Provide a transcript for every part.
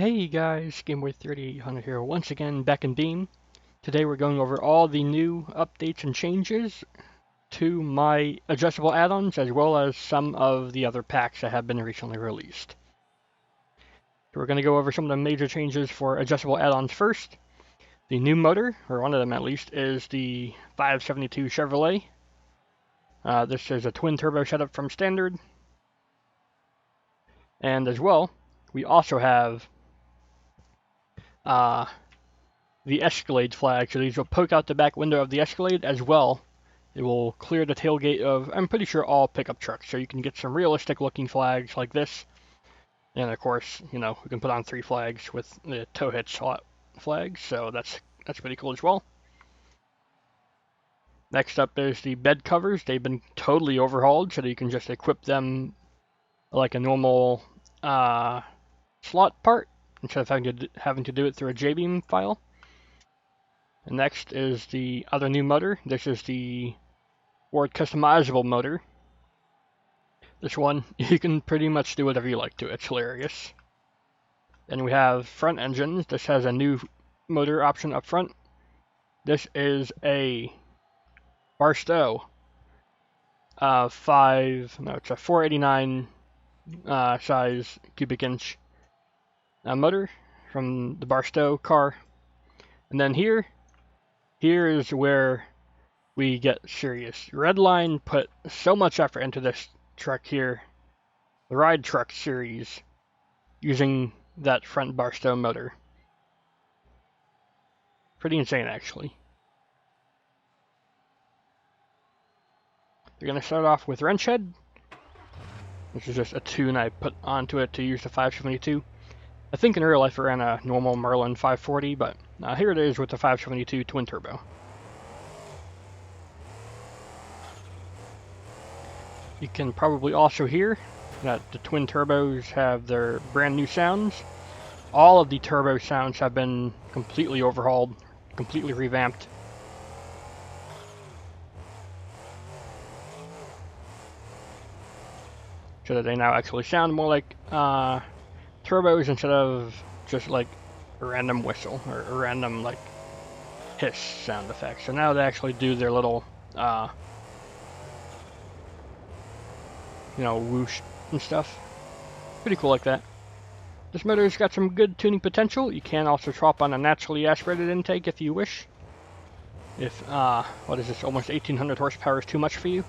Hey guys, GameBoy3800 here, once again back in Beam. Today we're going over all the new updates and changes to my adjustable add-ons, as well as some of the other packs that have been recently released. So we're going to go over some of the major changes for adjustable add-ons first. The new motor, or one of them at least, is the 572 Chevrolet. This is a twin turbo setup from standard. And as well, we also have the Escalade flag, so these will poke out the back window of the Escalade as well. It will clear the tailgate of, I'm pretty sure, all pickup trucks, so you can get some realistic looking flags like this. And of course, you know, we can put on 3 flags with the tow hitch slot flags, so that's pretty cool as well. Next up is the bed covers. They've been totally overhauled, so that you can just equip them like a normal slot part, instead of having to do it through a JBeam file. And next is the other new motor. This is the Ford Customizable Motor. This one, you can pretty much do whatever you like to it. It's hilarious. Then we have front engines. This has a new motor option up front. This is a Barstool it's a 489 size cubic inch motor from the Barstool car. And then here is where we get serious. Redline put so much effort into this truck here, the Ride Truck series, using that front Barstool motor. Pretty insane, actually. They're going to start off with wrench head. This is just a tune I put onto it to use the 572. I think in real life it ran a normal Merlin 540, but here it is with the 572 twin turbo. You can probably also hear that the twin turbos have their brand new sounds. All of the turbo sounds have been completely overhauled, completely revamped. So that they now actually sound more like turbos instead of just like a random whistle or a random like hiss sound effect. So now they actually do their little you know, whoosh and stuff. Pretty cool like that. This motor's got some good tuning potential. You can also swap on a naturally aspirated intake if you wish. If what is this, almost 1800 horsepower is too much for you.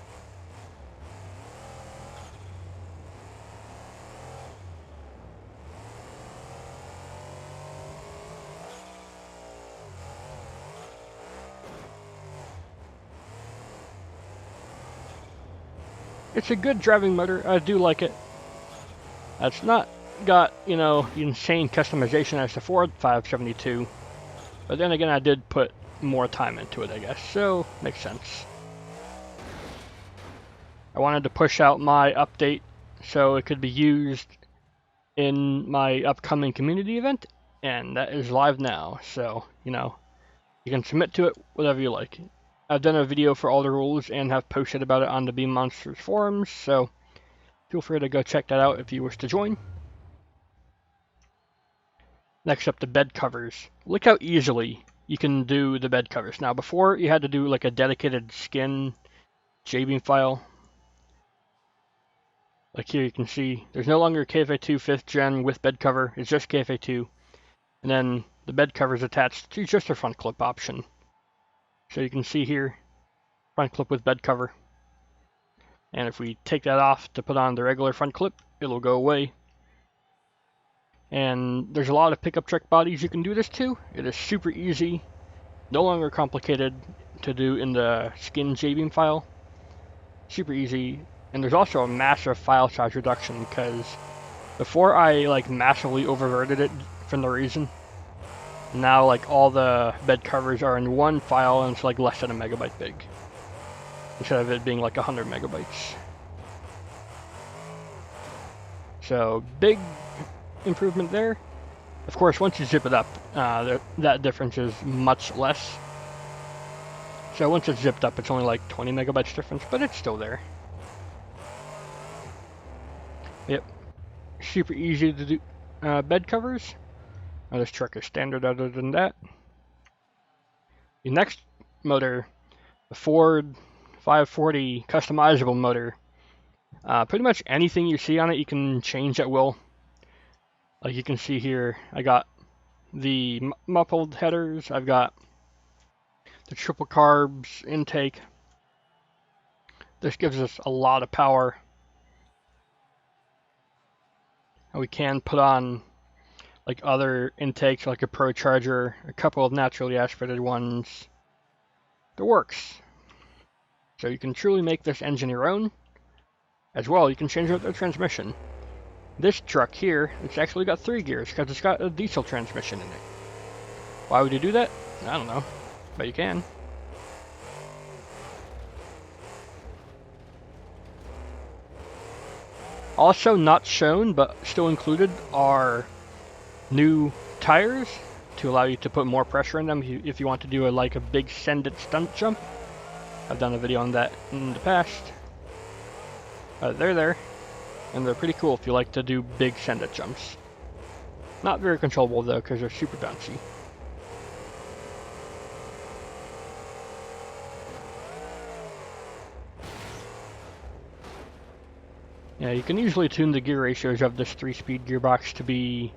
It's a good driving motor. I do like it. It's not got, you know, insane customization as the Ford 572. But then again, I did put more time into it, I guess. So, makes sense. I wanted to push out my update so it could be used in my upcoming community event. And that is live now. So, you know, you can submit to it whatever you like. I've done a video for all the rules and have posted about it on the Beam Monsters forums, so feel free to go check that out if you wish to join. Next up, the bed covers. Look how easily you can do the bed covers. Now, before you had to do like a dedicated skin JBeam file. Like here you can see, there's no longer KFA2 5th gen with bed cover, it's just KFA2. And then the bed cover is attached to just a front clip option. So you can see here, front clip with bed cover. And if we take that off to put on the regular front clip, it'll go away. And there's a lot of pickup truck bodies you can do this to. It is super easy, no longer complicated to do in the skin JBeam file. Super easy. And there's also a massive file size reduction, because before I like massively oververted it for no reason. Now, like, all the bed covers are in one file, and it's like less than a megabyte big, instead of it being like 100 megabytes. So, big improvement there. Of course, once you zip it up, that difference is much less. So once it's zipped up, it's only like 20 megabytes difference, but it's still there. Yep. Super easy to do bed covers. Now this truck is standard other than that. The next motor, the Ford 540 Customizable Motor. Pretty much anything you see on it you can change at will. Like you can see here, I got the muffled headers, I've got the triple carbs intake. This gives us a lot of power. And we can put on like other intakes like a Supercharger, a couple of naturally aspirated ones. It works. So you can truly make this engine your own. As well, you can change out the transmission. This truck here, it's actually got 3 gears because it's got a diesel transmission in it. Why would you do that? I don't know, but you can. Also not shown, but still included, are new tires to allow you to put more pressure in them if you want to do a big send-it stunt jump. I've done a video on that in the past. They're there, and they're pretty cool if you like to do big send-it jumps. Not very controllable though, because they're super bouncy. Yeah, you can usually tune the gear ratios of this 3-speed gearbox to be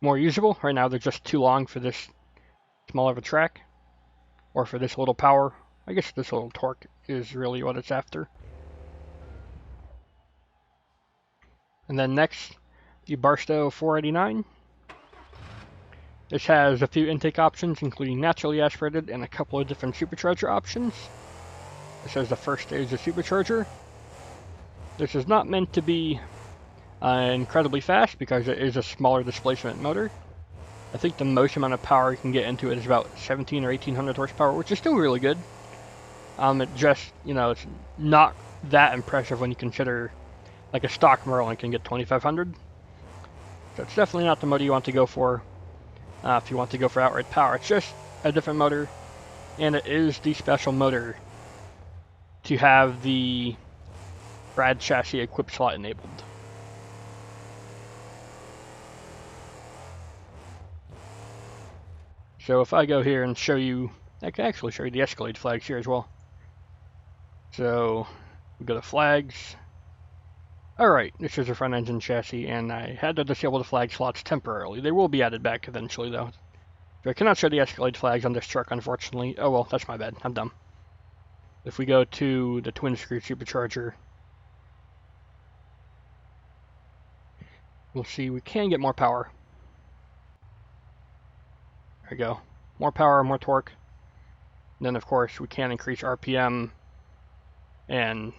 more usable. Right now they're just too long for this small of a track, or for this little power. I guess this little torque is really what it's after. And then next, the Barstool 489. This has a few intake options, including naturally aspirated and a couple of different supercharger options. This has the first stage of Supercharger. This is not meant to be incredibly fast because it is a smaller displacement motor. I think the most amount of power you can get into it is about 17 or 1800 horsepower, which is still really good. It just, it's not that impressive when you consider like a stock Merlin can get 2500. So it's definitely not the motor you want to go for if you want to go for outright power. It's just a different motor, and it is the special motor to have the rad chassis equip slot enabled. So if I go here and show you, I can actually show you the Escalade flags here as well. So we go to flags. Alright, this is a front engine chassis, and I had to disable the flag slots temporarily. They will be added back eventually though. So I cannot show the Escalade flags on this truck, unfortunately. Oh well, that's my bad. I'm dumb. If we go to the twin screw supercharger, we'll see we can get more power. There we go. More power, more torque. And then of course we can increase RPM and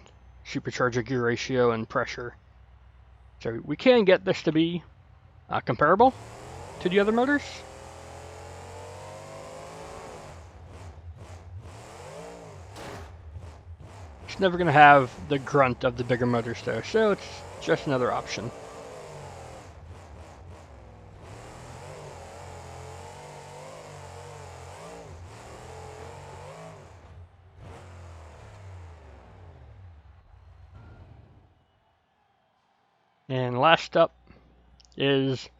supercharger gear ratio and pressure. So we can get this to be comparable to the other motors. It's never going to have the grunt of the bigger motors though, so it's just another option. And last up is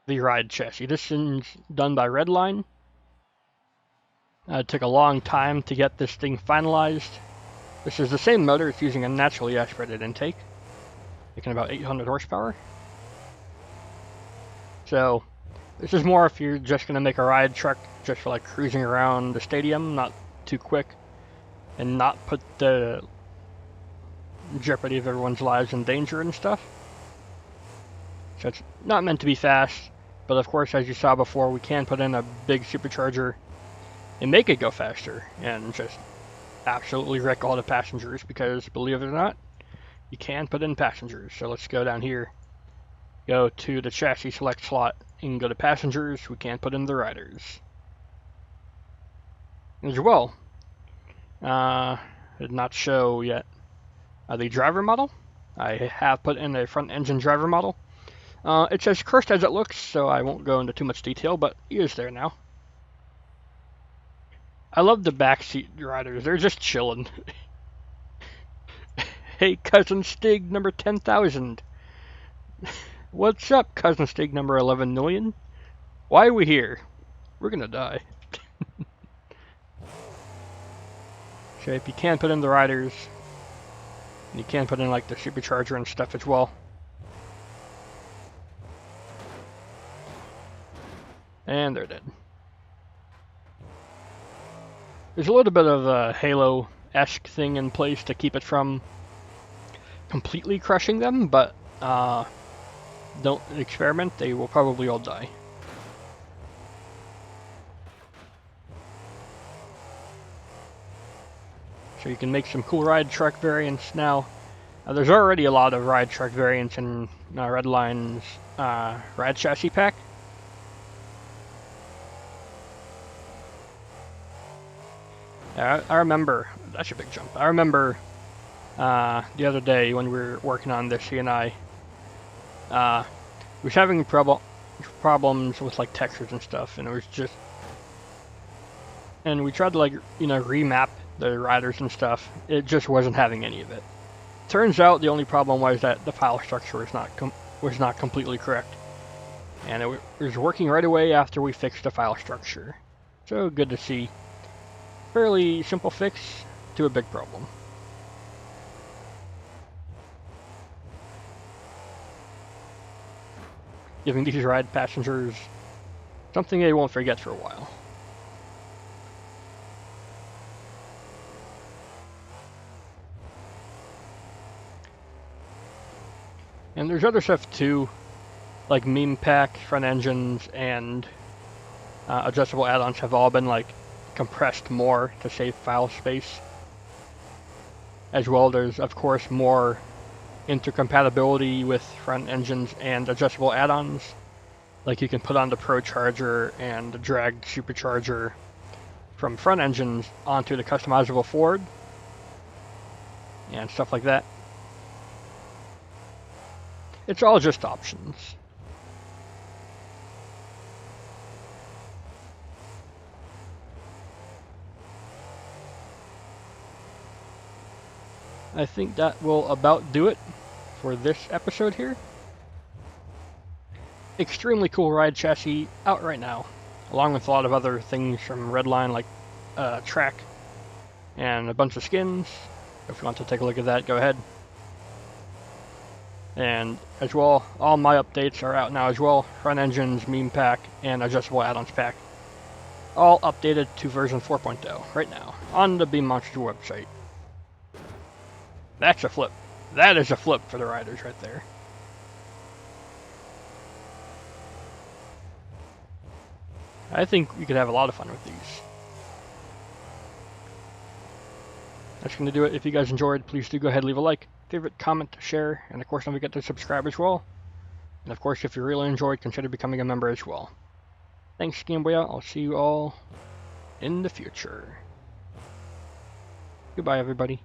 the ride chassis. This is done by Redline. It took a long time to get this thing finalized. This is the same motor, it's using a naturally aspirated intake, making about 800 horsepower. So this is more if you're just going to make a ride truck just for like cruising around the stadium, not too quick, and not put the jeopardy of everyone's lives in danger and stuff. So it's not meant to be fast, but of course, as you saw before, we can put in a big supercharger and make it go faster and just absolutely wreck all the passengers, because believe it or not, you can put in passengers. So let's go down here, go to the chassis select slot, and go to passengers. We can put in the riders as well. Did not show yet the driver model. I have put in a front engine driver model. It's as cursed as it looks, so I won't go into too much detail, but he is there now. I love the backseat riders. They're just chilling. Hey, cousin Stig, number 10,000. What's up, cousin steak number 11 million? Why are we here? We're gonna die. So if you can put in the riders, you can put in like the Supercharger and stuff as well. And they're dead. There's a little bit of a Halo-esque thing in place to keep it from completely crushing them, but don't experiment, they will probably all die. So you can make some cool ride truck variants now. There's already a lot of ride truck variants in Redline's ride chassis pack. I remember, that's a big jump. I remember the other day when we were working on this, he and I was having problems with like textures and stuff, and it was just, and we tried to like, you know, remap the riders and stuff. It just wasn't having any of it. Turns out the only problem was that the file structure was not completely correct, and it was working right away after we fixed the file structure. So good to see. Fairly simple fix to a big problem. Giving these ride passengers something they won't forget for a while. And there's other stuff too, like meme pack, front engines, and adjustable add-ons have all been like compressed more to save file space. As well, there's of course more intercompatibility with front engines and adjustable add-ons. Like you can put on the Procharger and drag Supercharger from front engines onto the customizable Ford and stuff like that. It's all just options. I think that will about do it for this episode here. Extremely cool ride chassis out right now, along with a lot of other things from Redline, like track and a bunch of skins. If you want to take a look at that, go ahead. And as well, all my updates are out now as well. Front engines, meme pack, and adjustable add-ons pack. All updated to version 4.0 right now on the BeamNG.Drive website. That's a flip. That is a flip for the riders right there. I think we could have a lot of fun with these. That's going to do it. If you guys enjoyed, please do go ahead and leave a like, favorite, comment, share, and of course don't forget to subscribe as well. And of course, if you really enjoyed, consider becoming a member as well. Thanks, Game Boy Out. I'll see you all in the future. Goodbye, everybody.